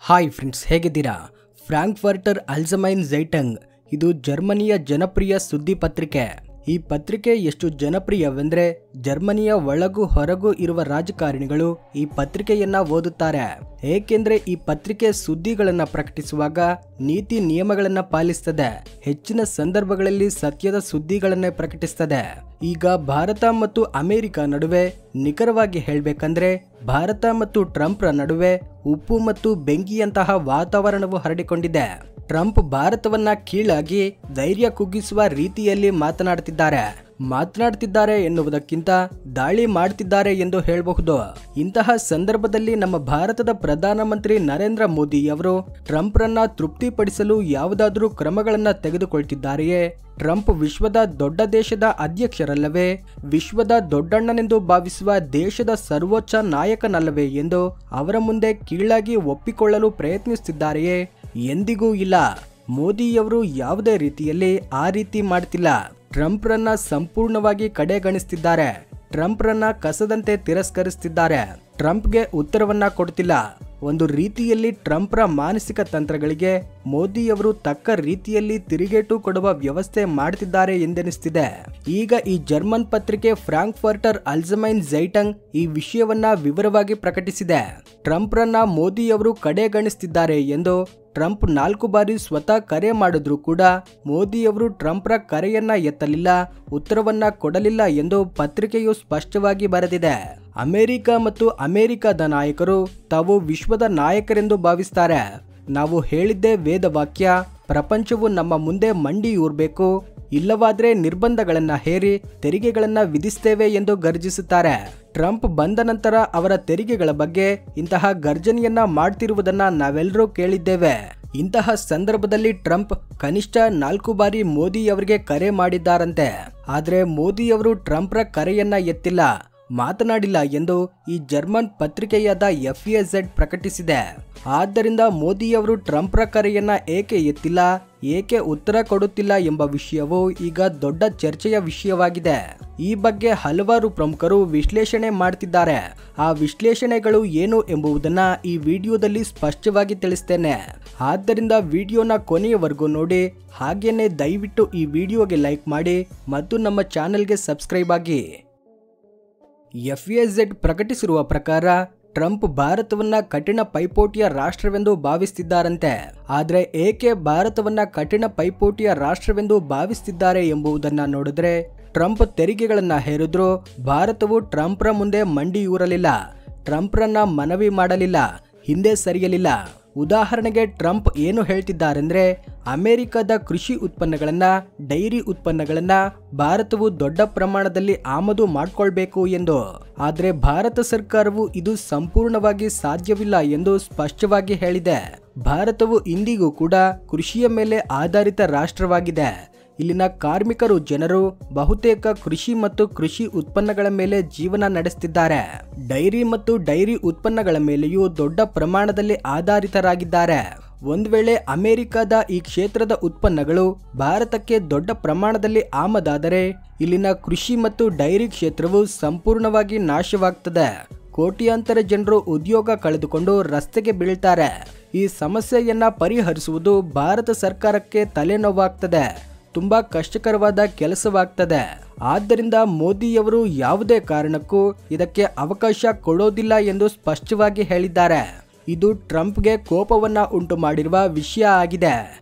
Hi friends, ಹೇಗಿದ್ದೀರಾ? ಫ್ರಾಂಕ್ಫರ್ಟರ್ ಅಲ್ಜಮೈನ್ ಝೈಟಂಗ್ ಇದು ಜರ್ಮನಿಯ ಜನಪ್ರಿಯ ಸುದ್ದಿ ಪತ್ರಿಕೆ. ಈ ಪತ್ರಿಕೆ ಎಷ್ಟು ಜನಪ್ರಿಯವೆಂದರೆ ಜರ್ಮನಿಯ ಒಳಗೂ ಹೊರಗೂ ಇರುವ ರಾಜಕಾರಣಿಗಳು ಈ ಪತ್ರಿಕೆಯನ್ನ ಓದುತ್ತಾರೆ. ಏಕೆಂದ್ರೆ ಈ ಪತ್ರಿಕೆ ಸುದ್ದಿಗಳನ್ನ ಪ್ರಕಟಿಸುವಾಗ ನೀತಿ ನಿಯಮಗಳನ್ನ ಪಾಲಿಸುತ್ತದೆ. ಹೆಚ್ಚಿನ ಸಂದರ್ಭಗಳಲ್ಲಿ ಸತ್ಯದ ಸುದ್ದಿಗಳನ್ನೇ ಪ್ರಕಟಿಸುತ್ತದೆ. ಈಗ ಭಾರತ ಮತ್ತು ಅಮೆರಿಕ ನಡುವೆ ನಿಖರವಾಗಿ ಹೇಳಬೇಕಂದ್ರೆ ಭಾರತ ಮತ್ತು ಟ್ರಂಪ್ರ ನಡುವೆ ಉಪ್ಪು ಮತ್ತು ಬೆಂಕಿಯಂತಹ ವಾತಾವರಣವು ಹರಡಿಕೊಂಡಿದೆ. ಟ್ರಂಪ್ ಭಾರತವನ್ನ ಕೀಳಾಗಿ ಧೈರ್ಯ ಕುಗ್ಗಿಸುವ ರೀತಿಯಲ್ಲಿ ಮಾತನಾಡ್ತಿದ್ದಾರೆ ಎನ್ನುವುದಕ್ಕಿಂತ ದಾಳಿ ಮಾಡ್ತಿದ್ದಾರೆ ಎಂದು ಹೇಳಬಹುದು. ಇಂತಹ ಸಂದರ್ಭದಲ್ಲಿ ನಮ್ಮ ಭಾರತದ ಪ್ರಧಾನಮಂತ್ರಿ ನರೇಂದ್ರ ಮೋದಿ ಅವರು ಟ್ರಂಪ್ರನ್ನ ತೃಪ್ತಿಪಡಿಸಲು ಯಾವುದಾದ್ರೂ ಕ್ರಮಗಳನ್ನ ತೆಗೆದುಕೊಳ್ತಿದ್ದಾರೆಯೇ? ಟ್ರಂಪ್ ವಿಶ್ವದ ದೊಡ್ಡ ದೇಶದ ಅಧ್ಯಕ್ಷರಲ್ಲವೇ? ವಿಶ್ವದ ದೊಡ್ಡಣ್ಣನೆಂದು ಭಾವಿಸುವ ದೇಶದ ಸರ್ವೋಚ್ಚ ನಾಯಕನಲ್ಲವೇ ಎಂದು ಅವರ ಮುಂದೆ ಕೀಳಾಗಿ ಒಪ್ಪಿಕೊಳ್ಳಲು ಪ್ರಯತ್ನಿಸುತ್ತಿದ್ದಾರೆಯೇ? ಎಂದಿಗೂ ಇಲ್ಲ. ಮೋದಿಯವರು ಯಾವುದೇ ರೀತಿಯಲ್ಲಿ ಆ ರೀತಿ ಮಾಡ್ತಿಲ್ಲ. ಟ್ರಂಪ್ರನ್ನ ಸಂಪೂರ್ಣವಾಗಿ ಕಡೆಗಣಿಸ್ತಿದ್ದಾರೆ. ಟ್ರಂಪ್ರನ್ನ ಕಸದಂತೆ ತಿರಸ್ಕರಿಸ್ತಿದ್ದಾರೆ. ಟ್ರಂಪ್ಗೆ ಉತ್ತರವನ್ನ ಕೊಡ್ತಿಲ್ಲ. ಒಂದು ರೀತಿಯಲ್ಲಿ ಟ್ರಂಪ್ರ ಮಾನಸಿಕ ತಂತ್ರಗಳಿಗೆ ಮೋದಿಯವರು ತಕ್ಕ ರೀತಿಯಲ್ಲಿ ತಿರುಗೇಟು ಕೊಡುವ ವ್ಯವಸ್ಥೆ ಮಾಡ್ತಿದ್ದಾರೆ ಎಂದೆನಿಸ್ತಿದೆ. ಈಗ ಈ ಜರ್ಮನ್ ಪತ್ರಿಕೆ ಫ್ರಾಂಕ್ಫರ್ಟರ್ ಅಲ್ಜಮೈನ್ ಝೈಟಂಗ್ ಈ ವಿಷಯವನ್ನ ವಿವರವಾಗಿ ಪ್ರಕಟಿಸಿದೆ. ಟ್ರಂಪ್ರನ್ನ ಮೋದಿಯವರು ಕಡೆಗಣಿಸ್ತಿದ್ದಾರೆ ಎಂದು ಟ್ರಂಪ್ 4 ಬಾರಿ ಸ್ವತಃ ಕರೆ ಮಾಡಿದ್ರು ಕೂಡ ಮೋದಿಯವರು ಟ್ರಂಪ್ರ ಕರೆಯನ್ನ ಎತ್ತಲಿಲ್ಲ, ಉತ್ತರವನ್ನ ಕೊಡಲಿಲ್ಲ ಎಂದು ಪತ್ರಿಕೆಯು ಸ್ಪಷ್ಟವಾಗಿ ಬರೆದಿದೆ. ಅಮೆರಿಕ ಮತ್ತು ಅಮೆರಿಕದ ನಾಯಕರು ತಾವು ವಿಶ್ವದ ನಾಯಕರೆಂದು ಭಾವಿಸ್ತಾರೆ. ನಾವು ಹೇಳಿದ್ದೇ ವೇದವಾಕ್ಯ, ಪ್ರಪಂಚವು ನಮ್ಮ ಮುಂದೆ ಮಂಡಿಯೂರ್ಬೇಕು, ಇಲ್ಲವಾದ್ರೆ ನಿರ್ಬಂಧಗಳನ್ನ ಹೇರಿ ತೆರಿಗೆಗಳನ್ನ ವಿಧಿಸ್ತೇವೆ ಎಂದು ಗರ್ಜಿಸುತ್ತಾರೆ. ಟ್ರಂಪ್ ಬಂದ ನಂತರ ಅವರ ತೆರಿಗೆಗಳ ಬಗ್ಗೆ ಇಂತಹ ಗರ್ಜನೆಯನ್ನ ಮಾಡ್ತಿರುವುದನ್ನ ನಾವೆಲ್ಲರೂ ಕೇಳಿದ್ದೇವೆ. ಇಂತಹ ಸಂದರ್ಭದಲ್ಲಿ ಟ್ರಂಪ್ ಕನಿಷ್ಠ 4 ಬಾರಿ ಮೋದಿಯವರಿಗೆ ಕರೆ ಮಾಡಿದ್ದಾರಂತೆ. ಆದ್ರೆ ಮೋದಿಯವರು ಟ್ರಂಪ್ರ ಕರೆಯನ್ನ ಎತ್ತಿಲ್ಲ, ಮಾತನಾಡಿಲ್ಲ ಎಂದು ಈ ಜರ್ಮನ್ ಪತ್ರಿಕೆಯಾದ FAZ ಪ್ರಕಟಿಸಿದೆ. ಆದ್ದರಿಂದ ಮೋದಿಯವರು ಟ್ರಂಪ್ರ ಕರೆಯನ್ನ ಏಕೆ ಎತ್ತಿಲ್ಲ, ಏಕೆ ಉತ್ತರ ಕೊಡುತ್ತಿಲ್ಲ ಎಂಬ ವಿಷಯವು ಈಗ ದೊಡ್ಡ ಚರ್ಚೆಯ ವಿಷಯವಾಗಿದೆ. ಈ ಬಗ್ಗೆ ಹಲವಾರು ಪ್ರಮುಖರು ವಿಶ್ಲೇಷಣೆ ಮಾಡ್ತಿದ್ದಾರೆ. ಆ ವಿಶ್ಲೇಷಣೆಗಳು ಏನು ಎಂಬುದನ್ನ ಈ ವಿಡಿಯೋದಲ್ಲಿ ಸ್ಪಷ್ಟವಾಗಿ ತಿಳಿಸ್ತೇನೆ. ಆದ್ದರಿಂದ ವಿಡಿಯೋನ ಕೊನೆಯವರೆಗೂ ನೋಡಿ. ಹಾಗೇನೆ ದಯವಿಟ್ಟು ಈ ವಿಡಿಯೋಗೆ ಲೈಕ್ ಮಾಡಿ ಮತ್ತು ನಮ್ಮ ಚಾನೆಲ್ಗೆ ಸಬ್ಸ್ಕ್ರೈಬ್ ಆಗಿ. FAZ ಪ್ರಕಟಿಸಿರುವ ಪ್ರಕಾರ ಟ್ರಂಪ್ ಭಾರತವನ್ನ ಕಠಿಣ ಪೈಪೋಟಿಯ ರಾಷ್ಟ್ರವೆಂದು ಭಾವಿಸುತ್ತಿದ್ದಾರಂತೆ. ಆದ್ರೆ ಏಕೆ ಭಾರತವನ್ನ ಕಠಿಣ ಪೈಪೋಟಿಯ ರಾಷ್ಟ್ರವೆಂದು ಭಾವಿಸುತ್ತಿದ್ದಾರೆ ಎಂಬುದನ್ನ ನೋಡಿದ್ರೆ, ಟ್ರಂಪ್ ತೆರಿಗೆಗಳನ್ನ ಹೇರಿದ್ರು ಭಾರತವು ಟ್ರಂಪ್ರ ಮುಂದೆ ಮಂಡಿಯೂರಲಿಲ್ಲ, ಟ್ರಂಪ್ರನ್ನ ಮನವಿ ಮಾಡಲಿಲ್ಲ, ಹಿಂದೆ ಸರಿಯಲಿಲ್ಲ. ಉದಾಹರಣೆಗೆ ಟ್ರಂಪ್ ಏನು ಹೇಳ್ತಿದ್ದಾರೆಂದ್ರೆ, ಅಮೆರಿಕದ ಕೃಷಿ ಉತ್ಪನ್ನಗಳನ್ನ, ಡೈರಿ ಉತ್ಪನ್ನಗಳನ್ನ ಭಾರತವು ದೊಡ್ಡ ಪ್ರಮಾಣದಲ್ಲಿ ಆಮದು ಮಾಡ್ಕೊಳ್ಬೇಕು ಎಂದು. ಆದ್ರೆ ಭಾರತ ಸರ್ಕಾರವು ಇದು ಸಂಪೂರ್ಣವಾಗಿ ಸಾಧ್ಯವಿಲ್ಲ ಎಂದು ಸ್ಪಷ್ಟವಾಗಿ ಹೇಳಿದೆ. ಭಾರತವು ಇಂದಿಗೂ ಕೂಡ ಕೃಷಿಯ ಮೇಲೆ ಆಧಾರಿತ ರಾಷ್ಟ್ರವಾಗಿದೆ. ಇಲ್ಲಿನ ಕಾರ್ಮಿಕರು ಜನರು ಬಹುತೇಕ ಕೃಷಿ ಮತ್ತು ಕೃಷಿ ಉತ್ಪನ್ನಗಳ ಮೇಲೆ ಜೀವನ ನಡೆಸುತ್ತಿದ್ದಾರೆ. ಡೈರಿ ಮತ್ತು ಡೈರಿ ಉತ್ಪನ್ನಗಳ ಮೇಲೆಯೂ ದೊಡ್ಡ ಪ್ರಮಾಣದಲ್ಲಿ ಆಧಾರಿತರಾಗಿದ್ದಾರೆ. ಒಂದು ವೇಳೆ ಅಮೆರಿಕದ ಈ ಕ್ಷೇತ್ರದ ಉತ್ಪನ್ನಗಳು ಭಾರತಕ್ಕೆ ದೊಡ್ಡ ಪ್ರಮಾಣದಲ್ಲಿ ಆಮದಾದರೆ ಇಲ್ಲಿನ ಕೃಷಿ ಮತ್ತು ಡೈರಿ ಕ್ಷೇತ್ರವು ಸಂಪೂರ್ಣವಾಗಿ ನಾಶವಾಗ್ತದೆ. ಕೋಟ್ಯಾಂತರ ಜನರು ಉದ್ಯೋಗ ಕಳೆದುಕೊಂಡು ರಸ್ತೆಗೆ ಬೀಳ್ತಾರೆ. ಈ ಸಮಸ್ಯೆಯನ್ನ ಪರಿಹರಿಸುವುದು ಭಾರತ ಸರ್ಕಾರಕ್ಕೆ ತಲೆನೋವಾಗ್ತದೆ, ತುಂಬಾ ಕಷ್ಟಕರವಾದ ಕೆಲಸವಾಗ್ತದೆ. ಆದ್ದರಿಂದ ಮೋದಿಯವರು ಯಾವುದೇ ಕಾರಣಕ್ಕೂ ಇದಕ್ಕೆ ಅವಕಾಶ ಕೊಡೋದಿಲ್ಲ ಎಂದು ಸ್ಪಷ್ಟವಾಗಿ ಹೇಳಿದ್ದಾರೆ. ಇದು ಟ್ರಂಪ್ಗೆ ಕೋಪವನ್ನ ಉಂಟು ಮಾಡಿರುವ ವಿಷಯ ಆಗಿದೆ.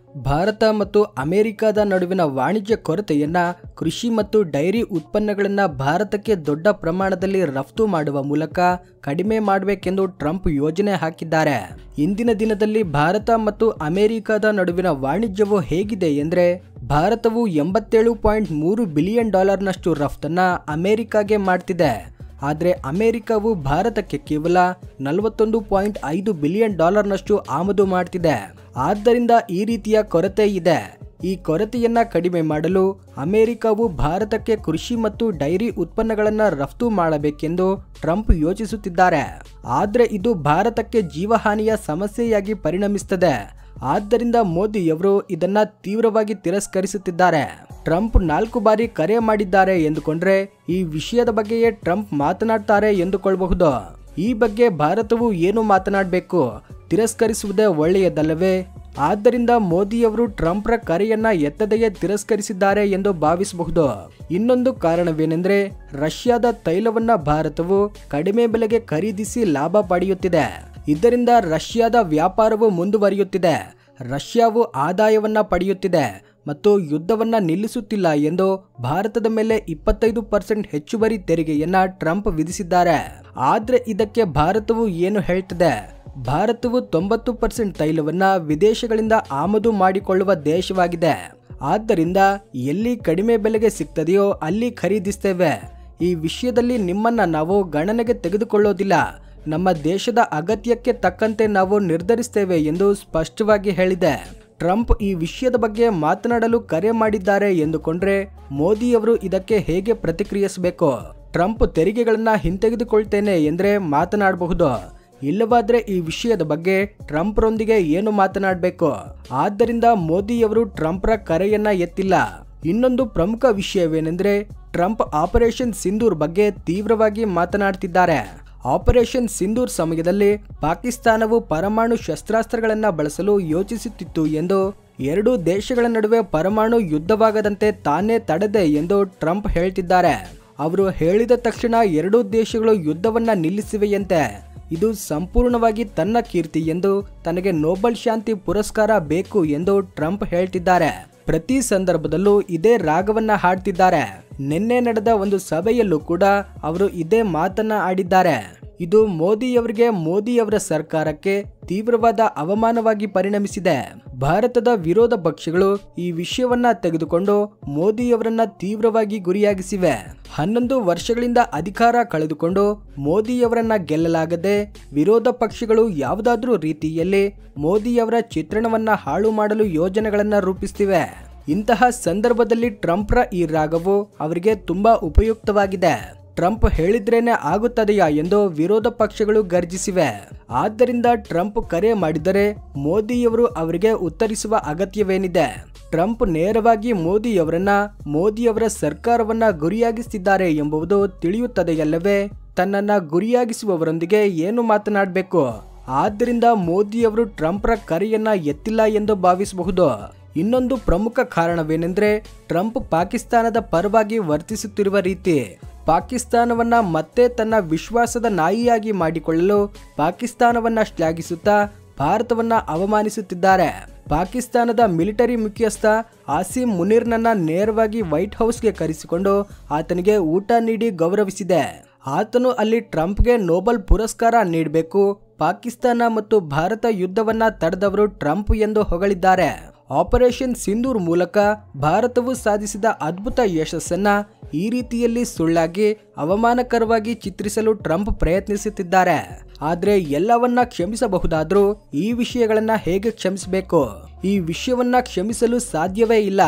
ಭಾರತ ಮತ್ತು ಅಮೆರಿಕದ ನಡುವಿನ ವಾಣಿಜ್ಯ ಕೊರತೆಯನ್ನ ಕೃಷಿ ಮತ್ತು ಡೈರಿ ಉತ್ಪನ್ನಗಳನ್ನ ಭಾರತಕ್ಕೆ ದೊಡ್ಡ ಪ್ರಮಾಣದಲ್ಲಿ ರಫ್ತು ಮಾಡುವ ಮೂಲಕ ಕಡಿಮೆ ಮಾಡಬೇಕೆಂದು ಟ್ರಂಪ್ ಯೋಜನೆ ಹಾಕಿದ್ದಾರೆ. ಇಂದಿನ ದಿನದಲ್ಲಿ ಭಾರತ ಮತ್ತು ಅಮೆರಿಕದ ನಡುವಿನ ವಾಣಿಜ್ಯವು ಹೇಗಿದೆ ಎಂದ್ರೆ, ಭಾರತವು $87.3 ಬಿಲಿಯನ್ ನಷ್ಟು ರಫ್ತನ್ನ ಅಮೆರಿಕಾಗೆ ಮಾಡ್ತಿದೆ. ಆದ್ರೆ ಅಮೆರಿಕವು ಭಾರತಕ್ಕೆ ಕೇವಲ $41.5 ಬಿಲಿಯನ್ ನಷ್ಟು ಆಮದು ಮಾಡ್ತಿದೆ. ಆದ್ದರಿಂದ ಈ ರೀತಿಯ ಕೊರತೆ ಇದೆ. ಈ ಕೊರತೆಯನ್ನ ಕಡಿಮೆ ಮಾಡಲು ಅಮೆರಿಕವು ಭಾರತಕ್ಕೆ ಕೃಷಿ ಮತ್ತು ಡೈರಿ ಉತ್ಪನ್ನಗಳನ್ನು ರಫ್ತು ಮಾಡಬೇಕೆಂದು ಟ್ರಂಪ್ ಯೋಚಿಸುತ್ತಿದ್ದಾರೆ. ಆದ್ರೆ ಇದು ಭಾರತಕ್ಕೆ ಜೀವಹಾನಿಯ ಸಮಸ್ಯೆಯಾಗಿ ಪರಿಣಮಿಸುತ್ತದೆ. ಆದ್ದರಿಂದ ಮೋದಿಯವರು ಇದನ್ನ ತೀವ್ರವಾಗಿ ತಿರಸ್ಕರಿಸುತ್ತಿದ್ದಾರೆ. ಟ್ರಂಪ್ 4 ಬಾರಿ ಕರೆ ಮಾಡಿದ್ದಾರೆ ಎಂದುಕೊಂಡ್ರೆ ಈ ವಿಷಯದ ಬಗ್ಗೆಯೇ ಟ್ರಂಪ್ ಮಾತನಾಡ್ತಾರೆ ಎಂದುಕೊಳ್ಳಬಹುದು. ಈ ಬಗ್ಗೆ ಭಾರತವು ಏನು ಮಾತನಾಡಬೇಕು? ತಿರಸ್ಕರಿಸುವುದೇ ಒಳ್ಳೆಯದಲ್ಲವೇ? ಆದ್ದರಿಂದ ಮೋದಿಯವರು ಟ್ರಂಪ್ರ ಕರೆಯನ್ನ ಎತ್ತದೆಯೇ ತಿರಸ್ಕರಿಸಿದ್ದಾರೆ ಎಂದು ಭಾವಿಸಬಹುದು. ಇನ್ನೊಂದು ಕಾರಣವೇನೆಂದರೆ ರಷ್ಯಾದ ತೈಲವನ್ನ ಭಾರತವು ಕಡಿಮೆ ಬೆಲೆಗೆ ಖರೀದಿಸಿ ಲಾಭ ಪಡೆಯುತ್ತಿದೆ. ಇದರಿಂದ ರಷ್ಯಾದ ವ್ಯಾಪಾರವು ಮುಂದುವರಿಯುತ್ತಿದೆ. ರಷ್ಯಾವು ಆದಾಯವನ್ನ ಪಡೆಯುತ್ತಿದೆ ಮತ್ತು ಯುದ್ಧವನ್ನ ನಿಲ್ಲಿಸುತ್ತಿಲ್ಲ ಎಂದು ಭಾರತದ ಮೇಲೆ 25% ಹೆಚ್ಚುವರಿ ತೆರಿಗೆಯನ್ನ ಟ್ರಂಪ್ ವಿಧಿಸಿದ್ದಾರೆ. ಆದ್ರೆ ಇದಕ್ಕೆ ಭಾರತವು ಏನು ಹೇಳ್ತಿದೆ? ಭಾರತವು 90% ತೈಲವನ್ನ ವಿದೇಶಗಳಿಂದ ಆಮದು ಮಾಡಿಕೊಳ್ಳುವ ದೇಶವಾಗಿದೆ. ಆದ್ದರಿಂದ ಎಲ್ಲಿ ಕಡಿಮೆ ಬೆಲೆಗೆ ಸಿಗ್ತದೆಯೋ ಅಲ್ಲಿ ಖರೀದಿಸ್ತೇವೆ. ಈ ವಿಷಯದಲ್ಲಿ ನಿಮ್ಮನ್ನ ನಾವು ಗಣನೆಗೆ ತೆಗೆದುಕೊಳ್ಳೋದಿಲ್ಲ. ನಮ್ಮ ದೇಶದ ಅಗತ್ಯಕ್ಕೆ ತಕ್ಕಂತೆ ನಾವು ನಿರ್ಧರಿಸ್ತೇವೆ ಎಂದು ಸ್ಪಷ್ಟವಾಗಿ ಹೇಳಿದೆ. ಟ್ರಂಪ್ ಈ ವಿಷಯದ ಬಗ್ಗೆ ಮಾತನಾಡಲು ಕರೆ ಮಾಡಿದ್ದಾರೆ ಎಂದುಕೊಂಡ್ರೆ ಮೋದಿಯವರು ಇದಕ್ಕೆ ಹೇಗೆ ಪ್ರತಿಕ್ರಿಯಿಸಬೇಕು? ಟ್ರಂಪ್ ತೆರಿಗೆಗಳನ್ನ ಹಿಂತೆಗೆದುಕೊಳ್ತೇನೆ ಎಂದ್ರೆ ಮಾತನಾಡಬಹುದು. ಇಲ್ಲವಾದ್ರೆ ಈ ವಿಷಯದ ಬಗ್ಗೆ ಟ್ರಂಪ್ರೊಂದಿಗೆ ಏನು ಮಾತನಾಡಬೇಕು? ಆದ್ದರಿಂದ ಮೋದಿಯವರು ಟ್ರಂಪ್ರ ಕರೆಯನ್ನ ಎತ್ತಿಲ್ಲ. ಇನ್ನೊಂದು ಪ್ರಮುಖ ವಿಷಯವೇನೆಂದ್ರೆ ಟ್ರಂಪ್ ಆಪರೇಷನ್ ಸಿಂಧೂರ್ ಬಗ್ಗೆ ತೀವ್ರವಾಗಿ ಮಾತನಾಡ್ತಿದ್ದಾರೆ. ಆಪರೇಷನ್ ಸಿಂಧೂರ್ ಸಮಯದಲ್ಲಿ ಪಾಕಿಸ್ತಾನವು ಪರಮಾಣು ಶಸ್ತ್ರಾಸ್ತ್ರಗಳನ್ನ ಬಳಸಲು ಯೋಚಿಸುತ್ತಿತ್ತು ಎಂದು, ಎರಡೂ ದೇಶಗಳ ನಡುವೆ ಪರಮಾಣು ಯುದ್ಧವಾಗದಂತೆ ತಾನೇ ತಡೆದೆ ಎಂದು ಟ್ರಂಪ್ ಹೇಳ್ತಿದ್ದಾರೆ. ಅವರು ಹೇಳಿದ ತಕ್ಷಣ ಎರಡೂ ದೇಶಗಳು ಯುದ್ಧವನ್ನ ನಿಲ್ಲಿಸಿವೆಯಂತೆ. ಇದು ಸಂಪೂರ್ಣವಾಗಿ ತನ್ನ ಕೀರ್ತಿ ಎಂದು, ತನಗೆ ನೊಬೆಲ್ ಶಾಂತಿ ಪುರಸ್ಕಾರ ಬೇಕು ಎಂದು ಟ್ರಂಪ್ ಹೇಳ್ತಿದ್ದಾರೆ. ಪ್ರತಿ ಸಂದರ್ಭದಲ್ಲೂ ಇದೇ ರಾಗವನ್ನ ಹಾಡ್ತಿದ್ದಾರೆ. ನಿನ್ನೆ ನಡೆದ ಒಂದು ಸಭೆಯಲ್ಲೂ ಕೂಡ ಅವರು ಇದೇ ಮಾತನ್ನ ಆಡಿದ್ದಾರೆ. ಇದು ಮೋದಿಯವರ ಸರ್ಕಾರಕ್ಕೆ ತೀವ್ರವಾದ ಅವಮಾನವಾಗಿ ಪರಿಣಮಿಸಿದೆ. ಭಾರತದ ವಿರೋಧ ಪಕ್ಷಗಳು ಈ ವಿಷಯವನ್ನ ತೆಗೆದುಕೊಂಡು ಮೋದಿಯವರನ್ನ ತೀವ್ರವಾಗಿ ಗುರಿಯಾಗಿಸಿವೆ. 11 ವರ್ಷಗಳಿಂದ ಅಧಿಕಾರ ಕಳೆದುಕೊಂಡು ಮೋದಿಯವರನ್ನ ಗೆಲ್ಲಲಾಗದೆ ವಿರೋಧ ಪಕ್ಷಗಳು ಯಾವುದಾದ್ರೂ ರೀತಿಯಲ್ಲಿ ಮೋದಿಯವರ ಚಿತ್ರಣವನ್ನ ಹಾಳು ಮಾಡಲು ಯೋಜನೆಗಳನ್ನ ರೂಪಿಸ್ತಿವೆ. ಇಂತಹ ಸಂದರ್ಭದಲ್ಲಿ ಟ್ರಂಪ್ರ ಈ ರಾಗವು ಅವರಿಗೆ ತುಂಬಾ ಉಪಯುಕ್ತವಾಗಿದೆ. ಟ್ರಂಪ್ ಹೇಳಿದ್ರೇನೆ ಆಗುತ್ತದೆಯಾ ಎಂದು ವಿರೋಧ ಪಕ್ಷಗಳು ಗರ್ಜಿಸಿವೆ. ಆದ್ದರಿಂದ ಟ್ರಂಪ್ ಕರೆ ಮಾಡಿದರೆ ಮೋದಿಯವರು ಅವರಿಗೆ ಉತ್ತರಿಸುವ ಅಗತ್ಯವೇನಿದೆ? ಟ್ರಂಪ್ ನೇರವಾಗಿ ಮೋದಿಯವರ ಸರ್ಕಾರವನ್ನ ಗುರಿಯಾಗಿಸುತ್ತಿದ್ದಾರೆ ಎಂಬುದು ತಿಳಿಯುತ್ತದೆಯಲ್ಲವೇ? ತನ್ನನ್ನ ಗುರಿಯಾಗಿಸುವವರೊಂದಿಗೆ ಏನು ಮಾತನಾಡಬೇಕು? ಆದ್ದರಿಂದ ಮೋದಿಯವರು ಟ್ರಂಪ್ರ ಕರೆಯನ್ನ ಎತ್ತಿಲ್ಲ ಎಂದು ಭಾವಿಸಬಹುದು. ಇನ್ನೊಂದು ಪ್ರಮುಖ ಕಾರಣವೇನೆಂದ್ರೆ ಟ್ರಂಪ್ ಪಾಕಿಸ್ತಾನದ ಪರವಾಗಿ ವರ್ತಿಸುತ್ತಿರುವ ರೀತಿ. ಪಾಕಿಸ್ತಾನವನ್ನ ಮತ್ತೆ ತನ್ನ ವಿಶ್ವಾಸದ ನಾಯಿಯಾಗಿ ಮಾಡಿಕೊಳ್ಳಲು ಪಾಕಿಸ್ತಾನವನ್ನ ಶ್ಲಾಘಿಸುತ್ತಾ ಭಾರತವನ್ನ ಅವಮಾನಿಸುತ್ತಿದ್ದಾರೆ. ಪಾಕಿಸ್ತಾನದ ಮಿಲಿಟರಿ ಮುಖ್ಯಸ್ಥ ಆಸಿಂ ಮುನೀರ್ನನ್ನ ನೇರವಾಗಿ ವೈಟ್ ಹೌಸ್ಗೆ ಕರೆಸಿಕೊಂಡು ಆತನಿಗೆ ಊಟ ನೀಡಿ ಗೌರವಿಸಿದೆ. ಆತನು ಅಲ್ಲಿ ಟ್ರಂಪ್ಗೆ ನೊಬೆಲ್ ಪುರಸ್ಕಾರ ನೀಡಬೇಕು. ಪಾಕಿಸ್ತಾನ ಮತ್ತು ಭಾರತ ಯುದ್ಧವನ್ನ ತಡೆದವರು ಟ್ರಂಪ್ ಎಂದು ಹೊಗಳಿದ್ದಾರೆ. ಆಪರೇಷನ್ ಸಿಂಧೂರ್ ಮೂಲಕ ಭಾರತವು ಸಾಧಿಸಿದ ಅದ್ಭುತ ಯಶಸ್ಸನ್ನ ಈ ರೀತಿಯಲ್ಲಿ ಸುಳ್ಳಾಗಿ ಅವಮಾನಕರವಾಗಿ ಚಿತ್ರಿಸಲು ಟ್ರಂಪ್ ಪ್ರಯತ್ನಿಸುತ್ತಿದ್ದಾರೆ. ಆದ್ರೆ ಎಲ್ಲವನ್ನ ಕ್ಷಮಿಸಬಹುದಾದ್ರೂ ಈ ವಿಷಯಗಳನ್ನ ಹೇಗೆ ಕ್ಷಮಿಸಬೇಕು? ಈ ವಿಷಯವನ್ನ ಕ್ಷಮಿಸಲು ಸಾಧ್ಯವೇ ಇಲ್ಲ.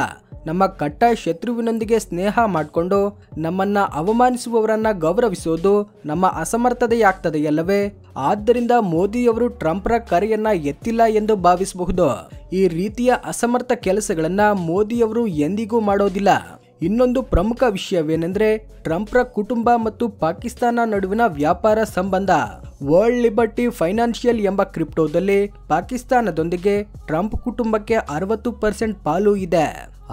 ನಮ್ಮ ಕಟ್ಟ ಶತ್ರುವಿನೊಂದಿಗೆ ಸ್ನೇಹ ಮಾಡಿಕೊಂಡು ನಮ್ಮನ್ನ ಅವಮಾನಿಸುವವರನ್ನ ಗೌರವಿಸೋದು ನಮ್ಮ ಅಸಮರ್ಥತೆಯಾಗ್ತದೆಯಲ್ಲವೇ? ಆದ್ದರಿಂದ ಮೋದಿಯವರು ಟ್ರಂಪ್ರ ಕರೆಯನ್ನ ಎತ್ತಿಲ್ಲ ಎಂದು ಭಾವಿಸಬಹುದು. ಈ ರೀತಿಯ ಅಸಮರ್ಥ ಕೆಲಸಗಳನ್ನ ಮೋದಿಯವರು ಎಂದಿಗೂ ಮಾಡೋದಿಲ್ಲ. ಇನ್ನೊಂದು ಪ್ರಮುಖ ವಿಷಯವೇನೆಂದ್ರೆ ಟ್ರಂಪ್ರ ಕುಟುಂಬ ಮತ್ತು ಪಾಕಿಸ್ತಾನ ನಡುವಿನ ವ್ಯಾಪಾರ ಸಂಬಂಧ. ವರ್ಲ್ಡ್ ಲಿಬರ್ಟಿ ಫೈನಾನ್ಷಿಯಲ್ ಎಂಬ ಕ್ರಿಪ್ಟೋದಲ್ಲಿ ಪಾಕಿಸ್ತಾನದೊಂದಿಗೆ ಟ್ರಂಪ್ ಕುಟುಂಬಕ್ಕೆ 60% ಪಾಲು ಇದೆ.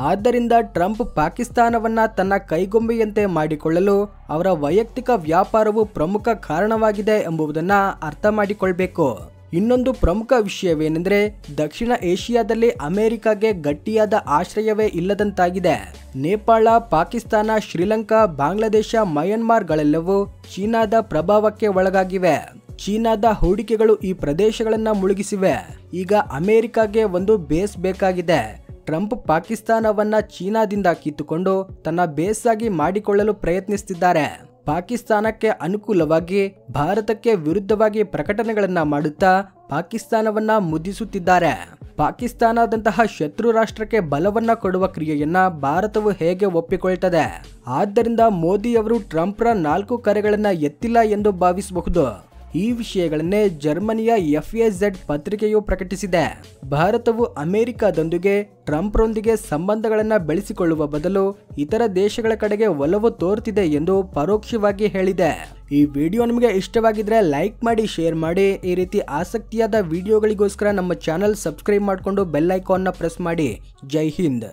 ಆದ್ದರಿಂದ ಟ್ರಂಪ್ ಪಾಕಿಸ್ತಾನವನ್ನ ತನ್ನ ಕೈಗೊಂಬೆಯಂತೆ ಮಾಡಿಕೊಳ್ಳಲು ಅವರ ವೈಯಕ್ತಿಕ ವ್ಯಾಪಾರವು ಪ್ರಮುಖ ಕಾರಣವಾಗಿದೆ ಎಂಬುದನ್ನ ಅರ್ಥ ಮಾಡಿಕೊಳ್ಬೇಕು. ಇನ್ನೊಂದು ಪ್ರಮುಖ ವಿಷಯವೇನೆಂದ್ರೆ ದಕ್ಷಿಣ ಏಷ್ಯಾದಲ್ಲಿ ಅಮೆರಿಕಾಗೆ ಗಟ್ಟಿಯಾದ ಆಶ್ರಯವೇ ಇಲ್ಲದಂತಾಗಿದೆ. ನೇಪಾಳ, ಪಾಕಿಸ್ತಾನ, ಶ್ರೀಲಂಕಾ, ಬಾಂಗ್ಲಾದೇಶ, ಮಯನ್ಮಾರ್ಗಳೆಲ್ಲವೂ ಚೀನಾದ ಪ್ರಭಾವಕ್ಕೆ ಒಳಗಾಗಿವೆ. ಚೀನಾದ ಹೂಡಿಕೆಗಳು ಈ ಪ್ರದೇಶಗಳನ್ನ ಮುಳುಗಿಸಿವೆ. ಈಗ ಅಮೆರಿಕಾಗೆ ಒಂದು ಬೇಸ್ ಬೇಕಾಗಿದೆ. ಟ್ರಂಪ್ ಪಾಕಿಸ್ತಾನವನ್ನ ಚೀನಾದಿಂದ ಕಿತ್ತುಕೊಂಡು ತನ್ನ ಬೇಸ್ ಆಗಿ ಮಾಡಿಕೊಳ್ಳಲು ಪ್ರಯತ್ನಿಸುತ್ತಿದ್ದಾರೆ. ಪಾಕಿಸ್ತಾನಕ್ಕೆ ಅನುಕೂಲವಾಗಿ ಭಾರತಕ್ಕೆ ವಿರುದ್ಧವಾಗಿ ಪ್ರಕಟಣೆಗಳನ್ನ ಮಾಡುತ್ತಾ ಪಾಕಿಸ್ತಾನವನ್ನ ಮುದ್ದಿಸುತ್ತಿದ್ದಾರೆ. ಪಾಕಿಸ್ತಾನದಂತಹ ಶತ್ರು ರಾಷ್ಟ್ರಕ್ಕೆ ಬಲವನ್ನ ಕೊಡುವ ಕ್ರಿಯೆಯನ್ನ ಭಾರತವು ಹೇಗೆ ಒಪ್ಪಿಕೊಳ್ತದೆ? ಆದ್ದರಿಂದ ಮೋದಿಯವರು ಟ್ರಂಪ್ರ 4 ಕರೆಗಳನ್ನ ಎತ್ತಿಲ್ಲ ಎಂದು ಭಾವಿಸಬಹುದು. ಈ ವಿಷಯಗಳನ್ನೇ ಜರ್ಮನಿಯ FAZ ಪತ್ರಿಕೆಯು ಪ್ರಕಟಿಸಿದೆ. ಭಾರತವು ಅಮೆರಿಕದೊಂದಿಗೆ ಟ್ರಂಪ್ರೊಂದಿಗೆ ಸಂಬಂಧಗಳನ್ನು ಬೆಳೆಸಿಕೊಳ್ಳುವ ಬದಲು ಇತರ ದೇಶಗಳ ಕಡೆಗೆ ಒಲವು ತೋರುತ್ತಿದೆ ಎಂದು ಪರೋಕ್ಷವಾಗಿ ಹೇಳಿದೆ. ಈ ವಿಡಿಯೋ ನಿಮಗೆ ಇಷ್ಟವಾಗಿದ್ರೆ ಲೈಕ್ ಮಾಡಿ, ಶೇರ್ ಮಾಡಿ. ಈ ರೀತಿ ಆಸಕ್ತಿಯಾದ ವಿಡಿಯೋಗಳಿಗೋಸ್ಕರ ನಮ್ಮ ಚಾನಲ್ ಸಬ್ಸ್ಕ್ರೈಬ್ ಮಾಡಿಕೊಂಡು ಬೆಲ್ ಐಕಾನ್ನ ಪ್ರೆಸ್ ಮಾಡಿ. ಜೈ ಹಿಂದ್.